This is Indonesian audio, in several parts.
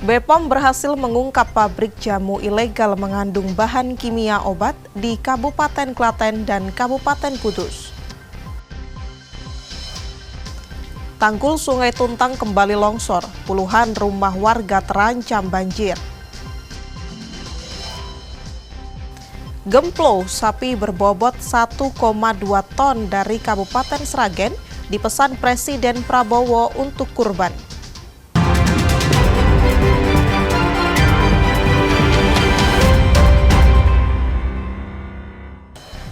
BPOM berhasil mengungkap pabrik jamu ilegal mengandung bahan kimia obat di Kabupaten Klaten dan Kabupaten Kudus. Tanggul Sungai Tuntang kembali longsor, puluhan rumah warga terancam banjir. Gemplo sapi berbobot 1,2 ton dari Kabupaten Sragen dipesan Presiden Prabowo untuk kurban.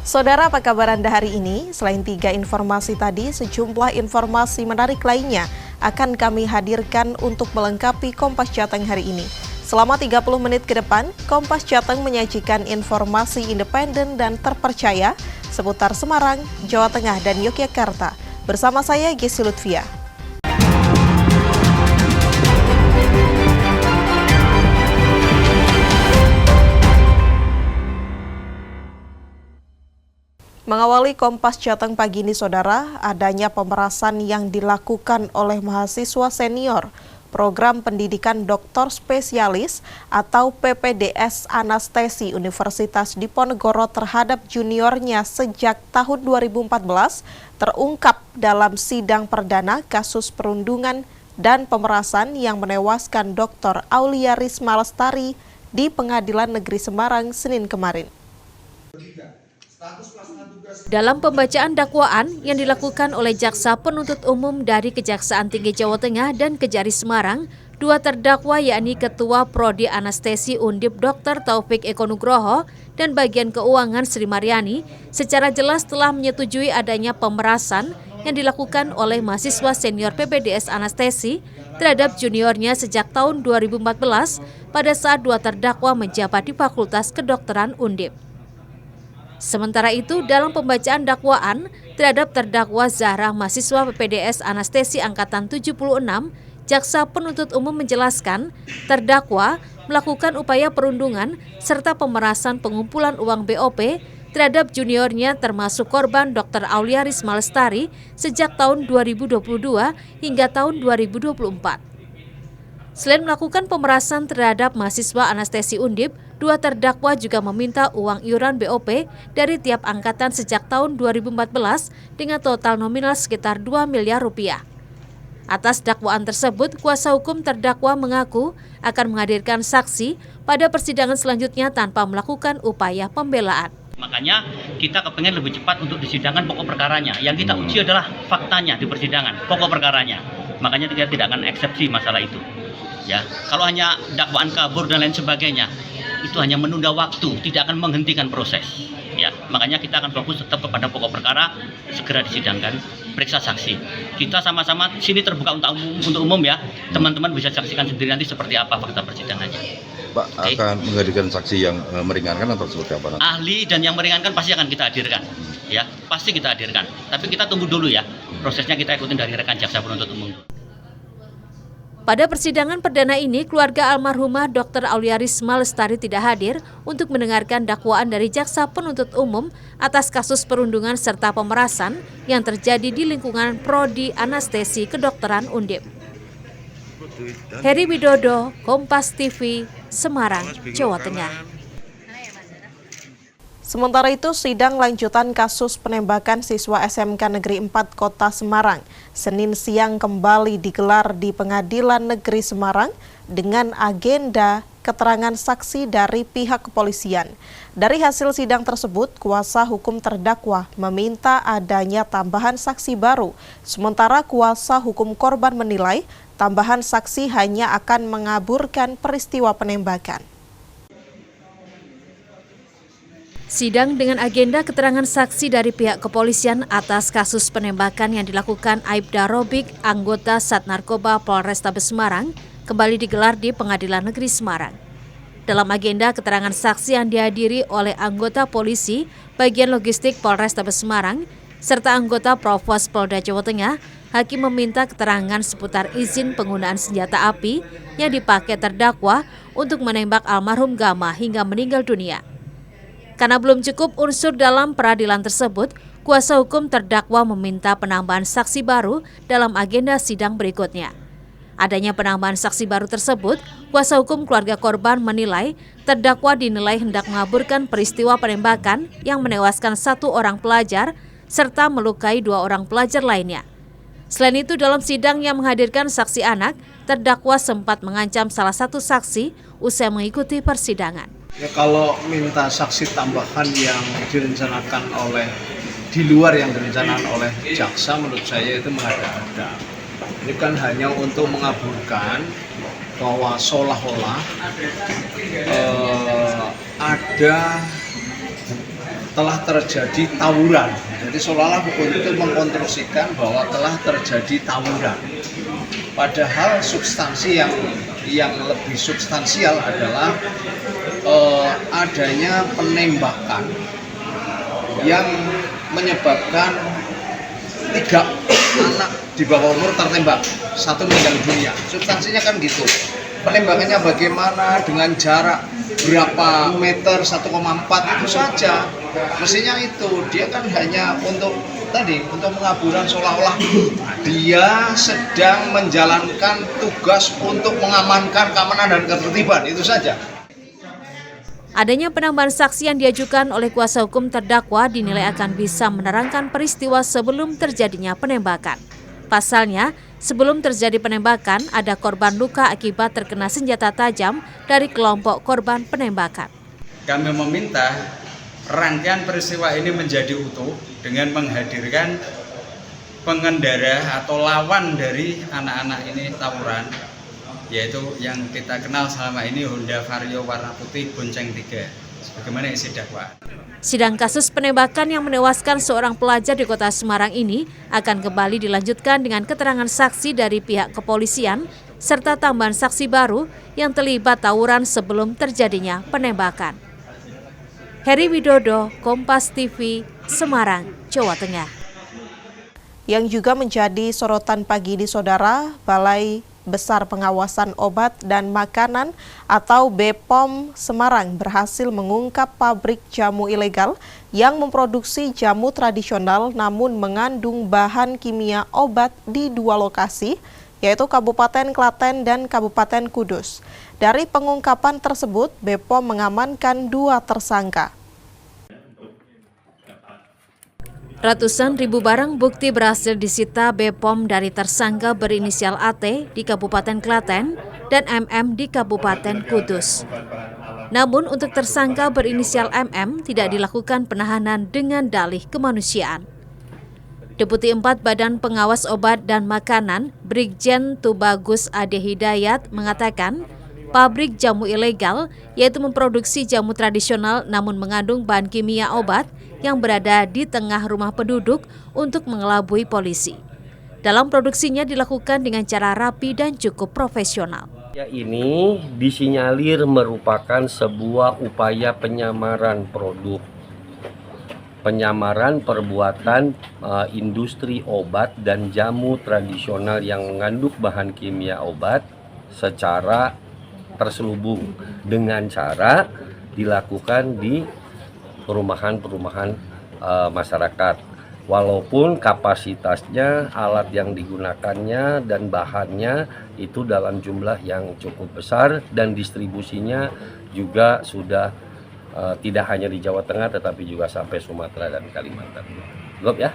Saudara, apa kabar Anda hari ini? Selain 3 informasi tadi, sejumlah informasi menarik lainnya akan kami hadirkan untuk melengkapi Kompas Jateng hari ini. Selama 30 menit ke depan, Kompas Jateng menyajikan informasi independen dan terpercaya seputar Semarang, Jawa Tengah, dan Yogyakarta. Bersama saya, Gisy Lutfia. Mengawali Kompas Jateng pagi ini, Saudara, adanya pemerasan yang dilakukan oleh mahasiswa senior Program Pendidikan Doktor Spesialis atau PPDS Anestesi Universitas Diponegoro terhadap juniornya sejak tahun 2014 terungkap dalam sidang perdana kasus perundungan dan pemerasan yang menewaskan Dr. Aulia Risma Lestari di Pengadilan Negeri Semarang Senin kemarin. Dalam pembacaan dakwaan yang dilakukan oleh Jaksa Penuntut Umum dari Kejaksaan Tinggi Jawa Tengah dan Kejari Semarang, dua terdakwa yakni Ketua Prodi Anestesi Undip Dr. Taufik Eko Nugroho dan Bagian Keuangan Sri Maryani secara jelas telah menyetujui adanya pemerasan yang dilakukan oleh mahasiswa senior PPDS Anestesi terhadap juniornya sejak tahun 2014 pada saat dua terdakwa menjabat di Fakultas Kedokteran Undip. Sementara itu, dalam pembacaan dakwaan terhadap terdakwa Zahra mahasiswa PPDS Anestesi Angkatan 76, Jaksa Penuntut Umum menjelaskan terdakwa melakukan upaya perundungan serta pemerasan pengumpulan uang BOP terhadap juniornya termasuk korban Dr. Aulia Risma Lestari sejak tahun 2022 hingga tahun 2024. Selain melakukan pemerasan terhadap mahasiswa anestesi Undip, dua terdakwa juga meminta uang iuran BOP dari tiap angkatan sejak tahun 2014 dengan total nominal sekitar 2 miliar rupiah. Atas dakwaan tersebut, kuasa hukum terdakwa mengaku akan menghadirkan saksi pada persidangan selanjutnya tanpa melakukan upaya pembelaan. Makanya kita kepengen lebih cepat untuk disidangkan pokok perkaranya. Yang kita uji adalah faktanya di persidangan, pokok perkaranya. Makanya kita tidak akan eksepsi masalah itu. Ya, kalau hanya dakwaan kabur dan lain sebagainya, itu hanya menunda waktu, tidak akan menghentikan proses. Ya, makanya kita akan fokus tetap kepada pokok perkara, segera disidangkan, periksa saksi. Kita sama-sama sini terbuka untuk umum ya, teman-teman bisa saksikan sendiri nanti seperti apa fakta persidangannya. Pak, akan menghadirkan saksi yang meringankan atau seperti apa? Ahli dan yang meringankan pasti akan kita hadirkan. Ya, pasti kita hadirkan. Tapi kita tunggu dulu ya, prosesnya kita ikutin dari rekan Jaksa Penuntut Umum. Pada persidangan perdana ini, keluarga almarhumah Dr. Aulia Risma Lestari tidak hadir untuk mendengarkan dakwaan dari Jaksa Penuntut Umum atas kasus perundungan serta pemerasan yang terjadi di lingkungan Prodi Anestesi Kedokteran Undip. Heri Widodo, Kompas TV, Semarang, Jawa Tengah. Sementara itu, sidang lanjutan kasus penembakan siswa SMK Negeri 4 Kota Semarang Senin siang kembali digelar di Pengadilan Negeri Semarang dengan agenda keterangan saksi dari pihak kepolisian. Dari hasil sidang tersebut, kuasa hukum terdakwa meminta adanya tambahan saksi baru, sementara kuasa hukum korban menilai tambahan saksi hanya akan mengaburkan peristiwa penembakan. Sidang dengan agenda keterangan saksi dari pihak kepolisian atas kasus penembakan yang dilakukan Aibda Robik, anggota Sat Narkoba Polrestabes Semarang, kembali digelar di Pengadilan Negeri Semarang. Dalam agenda keterangan saksi yang dihadiri oleh anggota polisi, bagian logistik Polrestabes Semarang, serta anggota Provos Polda Jawa Tengah, hakim meminta keterangan seputar izin penggunaan senjata api yang dipakai terdakwa untuk menembak almarhum Gama hingga meninggal dunia. Karena belum cukup unsur dalam peradilan tersebut, kuasa hukum terdakwa meminta penambahan saksi baru dalam agenda sidang berikutnya. Adanya penambahan saksi baru tersebut, kuasa hukum keluarga korban menilai terdakwa dinilai hendak mengaburkan peristiwa penembakan yang menewaskan 1 orang pelajar serta melukai 2 orang pelajar lainnya. Selain itu, dalam sidang yang menghadirkan saksi anak, terdakwa sempat mengancam salah satu saksi usai mengikuti persidangan. Ya, kalau minta saksi tambahan yang direncanakan di luar yang direncanakan oleh jaksa, menurut saya itu mengada-ada. Ini kan hanya untuk mengaburkan bahwa seolah-olah telah terjadi tawuran. Jadi seolah-olah itu mengkonstruksikan bahwa telah terjadi tawuran. Padahal substansi yang lebih substansial adalah adanya penembakan yang menyebabkan 3 anak di bawah umur tertembak, 1 meninggal dunia. Substansinya kan gitu. Penembakannya bagaimana, dengan jarak berapa meter, 1,4 itu saja. Mestinya itu, dia kan hanya untuk mengaburkan seolah-olah dia sedang menjalankan tugas untuk mengamankan keamanan dan ketertiban, itu saja. Adanya penambahan saksi yang diajukan oleh kuasa hukum terdakwa dinilai akan bisa menerangkan peristiwa sebelum terjadinya penembakan. Pasalnya, sebelum terjadi penembakan, ada korban luka akibat terkena senjata tajam dari kelompok korban penembakan. Kami meminta rangkaian peristiwa ini menjadi utuh dengan menghadirkan pengendara atau lawan dari anak-anak ini tawuran, yaitu yang kita kenal selama ini Honda Vario warna putih bonceng 3, sebagaimana isi dakwaan. Sidang kasus penembakan yang menewaskan seorang pelajar di Kota Semarang ini akan kembali dilanjutkan dengan keterangan saksi dari pihak kepolisian serta tambahan saksi baru yang terlibat tawuran sebelum terjadinya penembakan. Heri Widodo, Kompas TV, Semarang, Jawa Tengah. Yang juga menjadi sorotan pagi ini, Saudara, Balai Besar Pengawasan Obat dan Makanan atau BPOM Semarang berhasil mengungkap pabrik jamu ilegal yang memproduksi jamu tradisional namun mengandung bahan kimia obat di 2 lokasi, yaitu Kabupaten Klaten dan Kabupaten Kudus. Dari pengungkapan tersebut, BPOM mengamankan 2 tersangka. Ratusan ribu barang bukti berhasil disita BPOM dari tersangka berinisial AT di Kabupaten Klaten dan MM di Kabupaten Kudus. Namun untuk tersangka berinisial MM tidak dilakukan penahanan dengan dalih kemanusiaan. Deputi 4 Badan Pengawas Obat dan Makanan, Brigjen Tubagus Ade Hidayat mengatakan, pabrik jamu ilegal yaitu memproduksi jamu tradisional namun mengandung bahan kimia obat yang berada di tengah rumah penduduk untuk mengelabui polisi. Dalam produksinya dilakukan dengan cara rapi dan cukup profesional. Ini disinyalir merupakan sebuah upaya penyamaran produk, penyamaran perbuatan industri obat dan jamu tradisional yang mengandung bahan kimia obat secara terselubung dengan cara dilakukan di perumahan-perumahan masyarakat. Walaupun kapasitasnya, alat yang digunakannya dan bahannya itu dalam jumlah yang cukup besar dan distribusinya juga sudah tidak hanya di Jawa Tengah tetapi juga sampai Sumatera dan Kalimantan. Belum ya?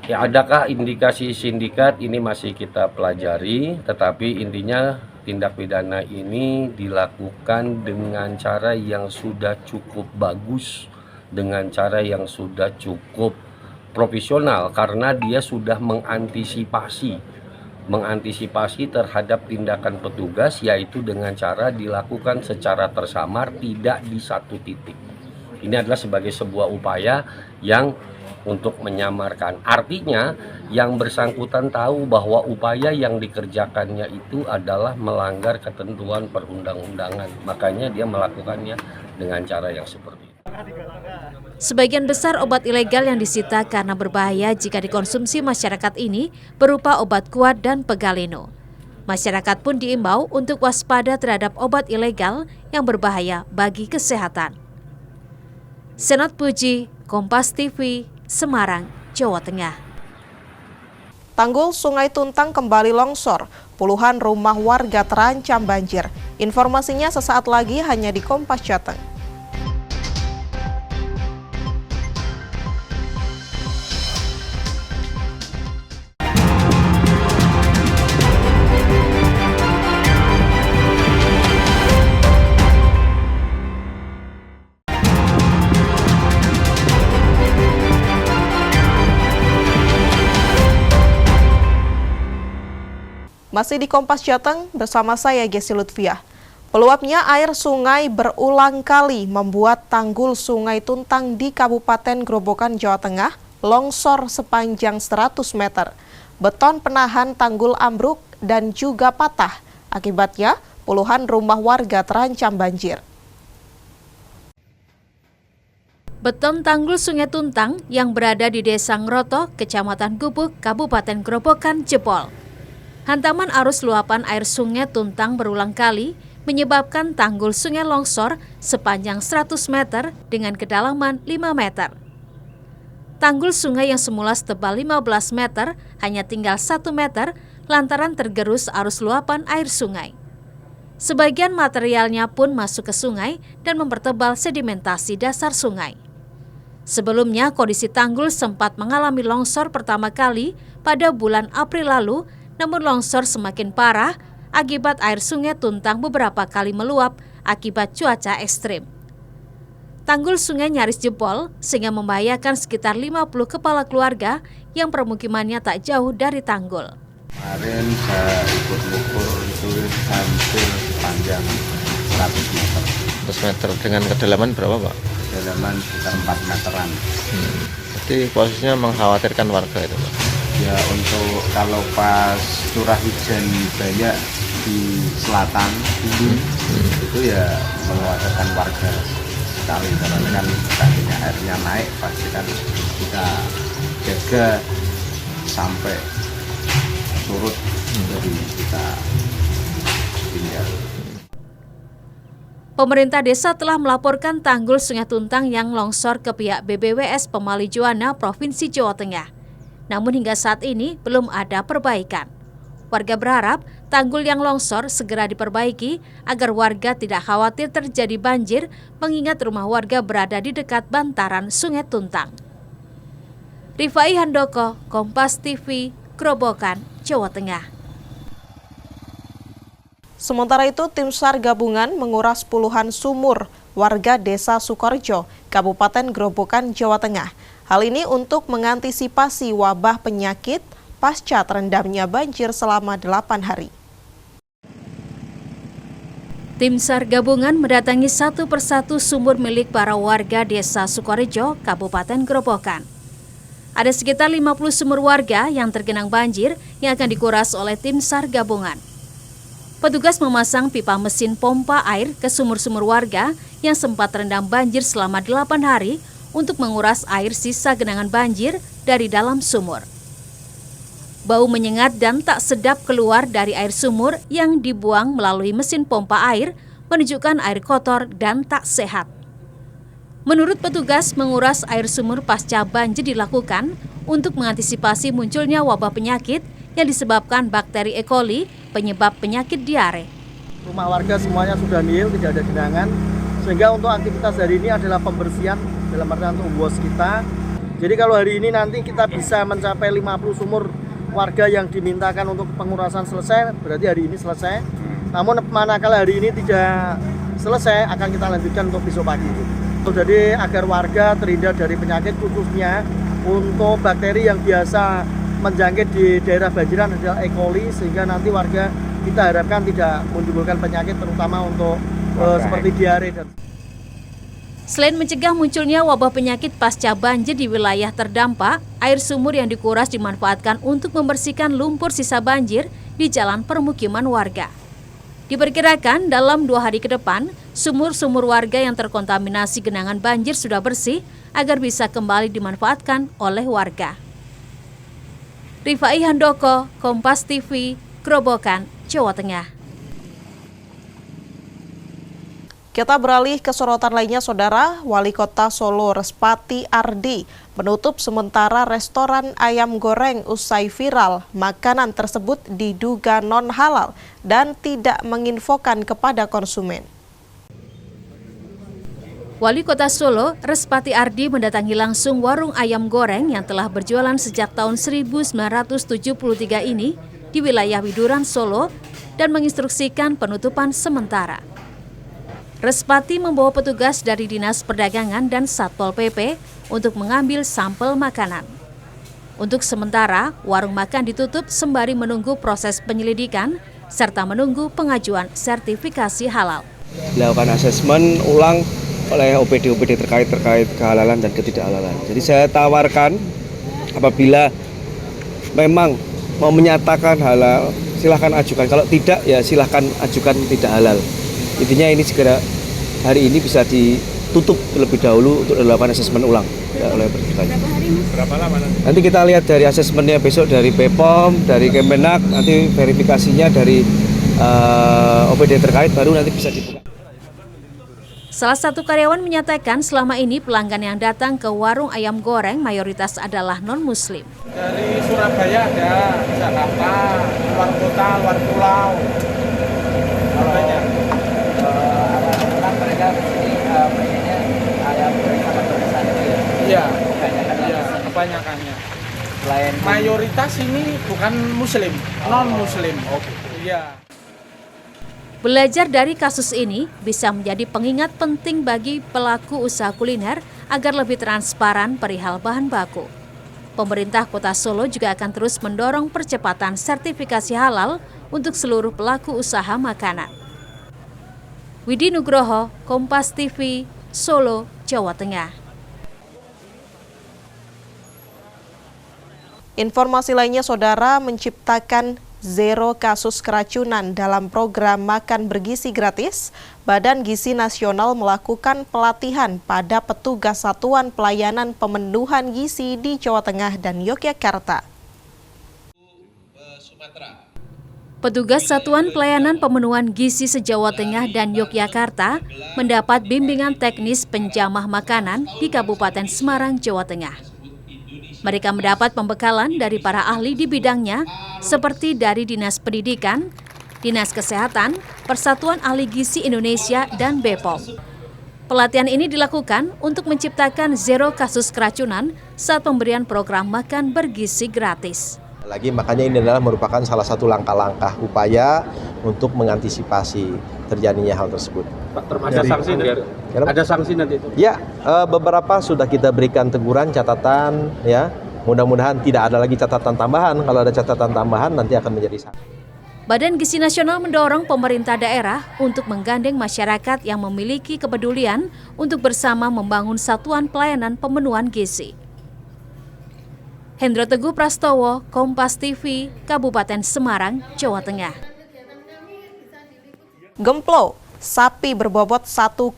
Ya, adakah indikasi sindikat ini masih kita pelajari, tetapi intinya tindak pidana ini dilakukan dengan cara yang sudah cukup bagus, dengan cara yang sudah cukup profesional karena dia sudah mengantisipasi terhadap tindakan petugas, yaitu dengan cara dilakukan secara tersamar, tidak di satu titik. Ini adalah sebagai sebuah upaya yang untuk menyamarkan. Artinya yang bersangkutan tahu bahwa upaya yang dikerjakannya itu adalah melanggar ketentuan perundang-undangan. Makanya dia melakukannya dengan cara yang seperti itu. Sebagian besar obat ilegal yang disita karena berbahaya jika dikonsumsi masyarakat ini berupa obat kuat dan pegalino. Masyarakat pun diimbau untuk waspada terhadap obat ilegal yang berbahaya bagi kesehatan. Senat Puji, Kompas TV, Semarang, Jawa Tengah. Tanggul Sungai Tuntang kembali longsor. Puluhan rumah warga terancam banjir. Informasinya sesaat lagi hanya di Kompas Jateng. Masih di Kompas Jateng bersama saya Gesi Lutfiah. Peluapnya air sungai berulang kali membuat tanggul Sungai Tuntang di Kabupaten Grobogan, Jawa Tengah longsor sepanjang 100 meter. Beton penahan tanggul ambruk dan juga patah. Akibatnya puluhan rumah warga terancam banjir. Beton tanggul Sungai Tuntang yang berada di Desa Ngroto, Kecamatan Gubuk, Kabupaten Grobogan jebol. Hantaman arus luapan air Sungai Tuntang berulang kali menyebabkan tanggul sungai longsor sepanjang 100 meter dengan kedalaman 5 meter. Tanggul sungai yang semula setebal 15 meter hanya tinggal 1 meter lantaran tergerus arus luapan air sungai. Sebagian materialnya pun masuk ke sungai dan mempertebal sedimentasi dasar sungai. Sebelumnya, kondisi tanggul sempat mengalami longsor pertama kali pada bulan April lalu, namun longsor semakin parah akibat air Sungai Tuntang beberapa kali meluap akibat cuaca ekstrim. Tanggul sungai nyaris jebol sehingga membahayakan sekitar 50 kepala keluarga yang permukimannya tak jauh dari tanggul. Kemarin saya ikut ukur itu hampir sepanjang 100 meter. 100 meter dengan kedalaman berapa, Pak? Kedalaman sekitar 4 meteran. Jadi posisinya mengkhawatirkan warga itu, Pak? Ya untuk kalau pas curah hujan banyak di selatan itu ya mengkhawatirkan warga sekali karena kan tadinya airnya naik pasti kan kita jaga sampai surut jadi kita tinggal. Pemerintah desa telah melaporkan tanggul Sungai Tuntang yang longsor ke pihak BBWS Pemali Juwana Provinsi Jawa Tengah. Namun hingga saat ini belum ada perbaikan. Warga berharap tanggul yang longsor segera diperbaiki agar warga tidak khawatir terjadi banjir mengingat rumah warga berada di dekat bantaran Sungai Tuntang. Rifai Handoko, Kompas TV, Grobogan, Jawa Tengah. Sementara itu, tim SAR gabungan menguras puluhan sumur warga Desa Sukorejo, Kabupaten Grobogan, Jawa Tengah. Hal ini untuk mengantisipasi wabah penyakit pasca terendamnya banjir selama 8 hari. Tim SAR gabungan mendatangi satu persatu sumur milik para warga Desa Sukorejo, Kabupaten Grobogan. Ada sekitar 50 sumur warga yang tergenang banjir yang akan dikuras oleh tim SAR gabungan. Petugas memasang pipa mesin pompa air ke sumur-sumur warga yang sempat terendam banjir selama 8 hari untuk menguras air sisa genangan banjir dari dalam sumur. Bau menyengat dan tak sedap keluar dari air sumur yang dibuang melalui mesin pompa air menunjukkan air kotor dan tak sehat. Menurut petugas, menguras air sumur pasca banjir dilakukan untuk mengantisipasi munculnya wabah penyakit yang disebabkan bakteri E. coli penyebab penyakit diare. Rumah warga semuanya sudah nihil, tidak ada genangan, sehingga untuk aktivitas hari ini adalah pembersihan dalam artian untuk bos kita. Jadi kalau hari ini nanti kita bisa mencapai 50 sumur warga yang dimintakan untuk pengurasan selesai, berarti hari ini selesai. Namun manakala hari ini tidak selesai, akan kita lanjutkan untuk besok pagi. Jadi agar warga terhindar dari penyakit, khususnya untuk bakteri yang biasa menjangkit di daerah banjiran adalah E. coli, sehingga nanti warga kita harapkan tidak menimbulkan penyakit terutama untuk seperti diare. Selain mencegah munculnya wabah penyakit pasca banjir di wilayah terdampak, air sumur yang dikuras dimanfaatkan untuk membersihkan lumpur sisa banjir di jalan permukiman warga. Diperkirakan dalam 2 hari ke depan, sumur-sumur warga yang terkontaminasi genangan banjir sudah bersih agar bisa kembali dimanfaatkan oleh warga. Rifai Handoko, Kompas TV, Grobogan, Jawa Tengah. Kita beralih ke sorotan lainnya, Saudara. Wali Kota Solo Respati Ardi menutup sementara restoran ayam goreng usai viral. Makanan tersebut diduga non-halal dan tidak menginfokan kepada konsumen. Wali Kota Solo, Respati Ardi mendatangi langsung warung ayam goreng yang telah berjualan sejak tahun 1973 ini di wilayah Widuran, Solo, dan menginstruksikan penutupan sementara. Respati membawa petugas dari Dinas Perdagangan dan Satpol PP untuk mengambil sampel makanan. Untuk sementara, warung makan ditutup sembari menunggu proses penyelidikan serta menunggu pengajuan sertifikasi halal. Dilakukan asesmen ulang oleh OPD terkait kehalalan dan ketidakhalalan. Jadi saya tawarkan apabila memang mau menyatakan halal, silahkan ajukan. Kalau tidak, ya silahkan ajukan tidak halal. Intinya ini segera hari ini bisa ditutup terlebih dahulu untuk dilakukan asesmen ulang ya, oleh berkait. Berapa lama nanti? Nanti kita lihat dari asesmennya besok dari BPOM, dari Kemenak, nanti verifikasinya dari OPD terkait baru nanti bisa dibuka. Salah satu karyawan menyatakan selama ini pelanggan yang datang ke warung ayam goreng mayoritas adalah non-muslim. Dari Surabaya ada, Jakarta, luar kota, luar pulau. Banyak. Mereka sini pengennya ayam goreng sama tulisan itu ya? Iya, kebanyakannya. Selain mayoritas ini bukan muslim, non-muslim. Iya. Belajar dari kasus ini bisa menjadi pengingat penting bagi pelaku usaha kuliner agar lebih transparan perihal bahan baku. Pemerintah Kota Solo juga akan terus mendorong percepatan sertifikasi halal untuk seluruh pelaku usaha makanan. Widi Nugroho, Kompas TV, Solo, Jawa Tengah. Informasi lainnya, Saudara, menciptakan zero kasus keracunan dalam program makan bergizi gratis, Badan Gizi Nasional melakukan pelatihan pada petugas Satuan Pelayanan Pemenuhan Gizi di Jawa Tengah dan Yogyakarta. Petugas Satuan Pelayanan Pemenuhan Gizi se-Jawa Tengah dan Yogyakarta mendapat bimbingan teknis penjamah makanan di Kabupaten Semarang, Jawa Tengah. Mereka mendapat pembekalan dari para ahli di bidangnya, seperti dari Dinas Pendidikan, Dinas Kesehatan, Persatuan Ahli Gizi Indonesia, dan BPOM. Pelatihan ini dilakukan untuk menciptakan zero kasus keracunan saat pemberian program makan bergizi gratis. Makanya ini adalah merupakan salah satu langkah-langkah upaya untuk mengantisipasi terjadinya hal tersebut. Pak, termasuk sanksi nanti? Ada sanksi nanti itu? Ya, beberapa sudah kita berikan teguran, catatan, ya. Mudah-mudahan tidak ada lagi catatan tambahan. Kalau ada catatan tambahan nanti akan menjadi sanksi. Badan Gizi Nasional mendorong pemerintah daerah untuk menggandeng masyarakat yang memiliki kepedulian untuk bersama membangun satuan pelayanan pemenuhan gizi. Hendro Teguh Prastowo, Kompas TV, Kabupaten Semarang, Jawa Tengah. Gemplo, sapi berbobot 1,2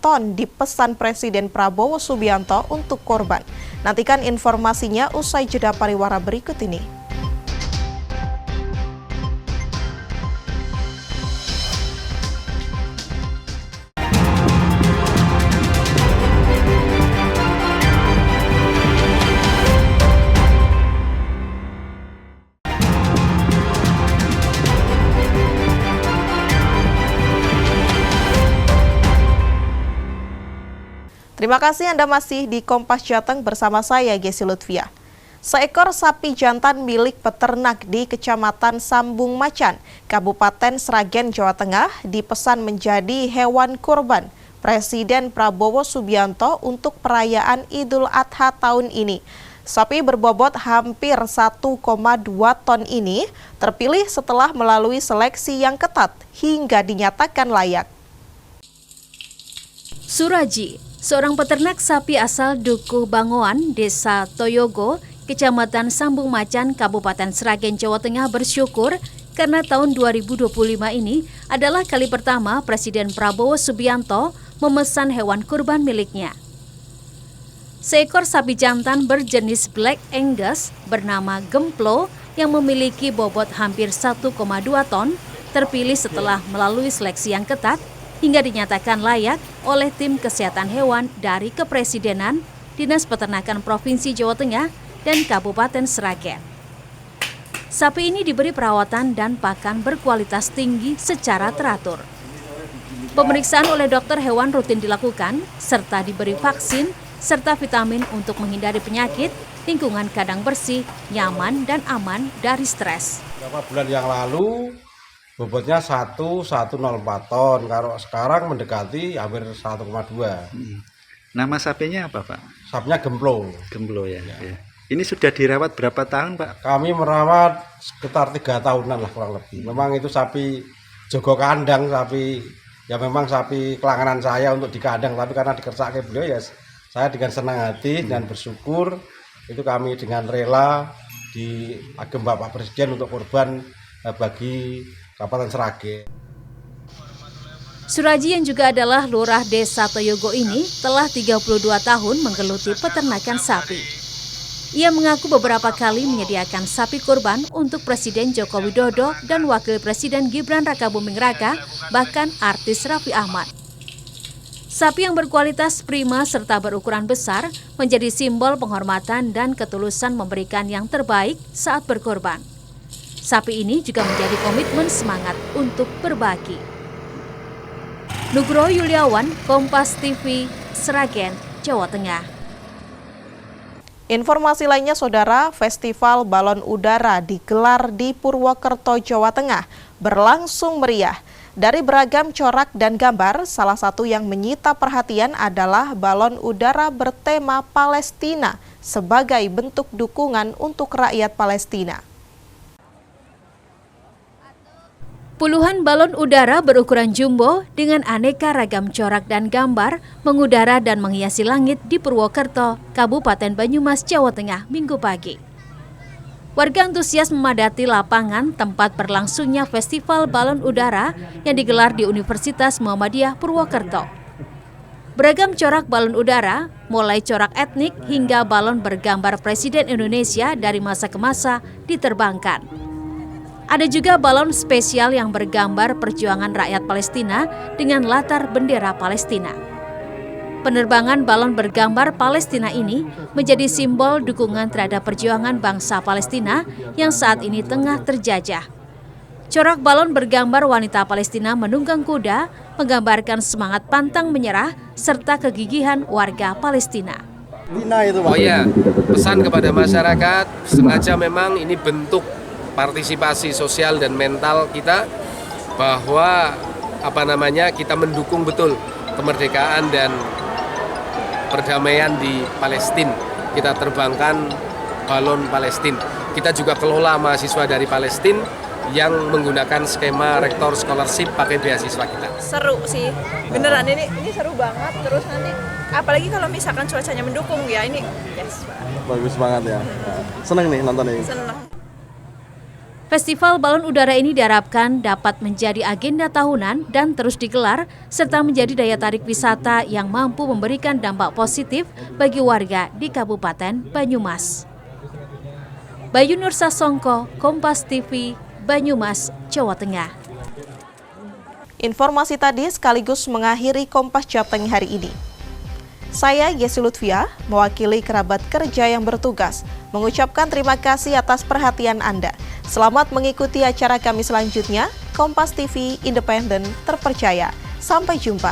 ton dipesan Presiden Prabowo Subianto untuk korban. Nantikan informasinya usai jeda pariwara berikut ini. Terima kasih Anda masih di Kompas Jateng bersama saya, Gesi Lutfia. Seekor sapi jantan milik peternak di Kecamatan Sambung Macan, Kabupaten Sragen, Jawa Tengah, dipesan menjadi hewan kurban Presiden Prabowo Subianto untuk perayaan Idul Adha tahun ini. Sapi berbobot hampir 1,2 ton ini terpilih setelah melalui seleksi yang ketat hingga dinyatakan layak. Suraji, seorang peternak sapi asal Dukuh Bangoan, Desa Toyogo, Kecamatan Sambung Macan, Kabupaten Sragen, Jawa Tengah bersyukur karena tahun 2025 ini adalah kali pertama Presiden Prabowo Subianto memesan hewan kurban miliknya. Seekor sapi jantan berjenis Black Angus bernama Gemplo yang memiliki bobot hampir 1,2 ton terpilih setelah melalui seleksi yang ketat hingga dinyatakan layak oleh tim kesehatan hewan dari Kepresidenan, Dinas Peternakan Provinsi Jawa Tengah, dan Kabupaten Sragen. Sapi ini diberi perawatan dan pakan berkualitas tinggi secara teratur. Pemeriksaan oleh dokter hewan rutin dilakukan, serta diberi vaksin, serta vitamin untuk menghindari penyakit, lingkungan kandang bersih, nyaman dan aman dari stres. Beberapa bulan yang lalu, bobotnya 1,104 ton, kalau sekarang mendekati hampir 1,2. Nama sapinya apa, Pak? Sapinya Gemplo. Gemplo ya. Ini sudah dirawat berapa tahun, Pak? Kami merawat sekitar 3 tahunan lah kurang lebih. Memang itu sapi jogo kandang, sapi ya memang sapi kelanganan saya untuk di kandang, tapi karena dikersake beliau ya saya dengan senang hati dan bersyukur itu kami dengan rela diagem Bapak Presiden untuk korban bagi Kabupaten Sragen. Suraji yang juga adalah lurah Desa Toyogo ini telah 32 tahun menggeluti peternakan sapi. Ia mengaku beberapa kali menyediakan sapi kurban untuk Presiden Joko Widodo dan Wakil Presiden Gibran Rakabuming Raka, bahkan artis Raffi Ahmad. Sapi yang berkualitas prima serta berukuran besar menjadi simbol penghormatan dan ketulusan memberikan yang terbaik saat berkorban. Sapi ini juga menjadi komitmen semangat untuk berbagi. Nugroho Yuliawan, Kompas TV, Sragen, Jawa Tengah. Informasi lainnya, Saudara, Festival Balon Udara digelar di Purwokerto, Jawa Tengah, berlangsung meriah. Dari beragam corak dan gambar, salah satu yang menyita perhatian adalah balon udara bertema Palestina sebagai bentuk dukungan untuk rakyat Palestina. Puluhan balon udara berukuran jumbo dengan aneka ragam corak dan gambar mengudara dan menghiasi langit di Purwokerto, Kabupaten Banyumas, Jawa Tengah, Minggu pagi. Warga antusias memadati lapangan tempat berlangsungnya Festival Balon Udara yang digelar di Universitas Muhammadiyah Purwokerto. Beragam corak balon udara, mulai corak etnik hingga balon bergambar Presiden Indonesia dari masa ke masa diterbangkan. Ada juga balon spesial yang bergambar perjuangan rakyat Palestina dengan latar bendera Palestina. Penerbangan balon bergambar Palestina ini menjadi simbol dukungan terhadap perjuangan bangsa Palestina yang saat ini tengah terjajah. Corak balon bergambar wanita Palestina menunggang kuda menggambarkan semangat pantang menyerah serta kegigihan warga Palestina. Oh ya, pesan kepada masyarakat, sengaja memang ini bentuk partisipasi sosial dan mental kita bahwa kita mendukung betul kemerdekaan dan perdamaian di Palestina. Kita terbangkan balon Palestina. Kita juga kelola mahasiswa dari Palestina yang menggunakan skema rektor scholarship pakai beasiswa kita. Seru sih, beneran ini seru banget. Terus nanti apalagi kalau misalkan cuacanya mendukung ya, ini yes. Bagus banget ya. Seneng nih nonton ini. Seneng. Festival balon udara ini diharapkan dapat menjadi agenda tahunan dan terus digelar, serta menjadi daya tarik wisata yang mampu memberikan dampak positif bagi warga di Kabupaten Banyumas. Bayu Nur Sasongko, Kompas TV, Banyumas, Jawa Tengah. Informasi tadi sekaligus mengakhiri Kompas Jateng hari ini. Saya Yesi Lutfia, mewakili kerabat kerja yang bertugas, mengucapkan terima kasih atas perhatian Anda. Selamat mengikuti acara kami selanjutnya, Kompas TV Independen Terpercaya. Sampai jumpa.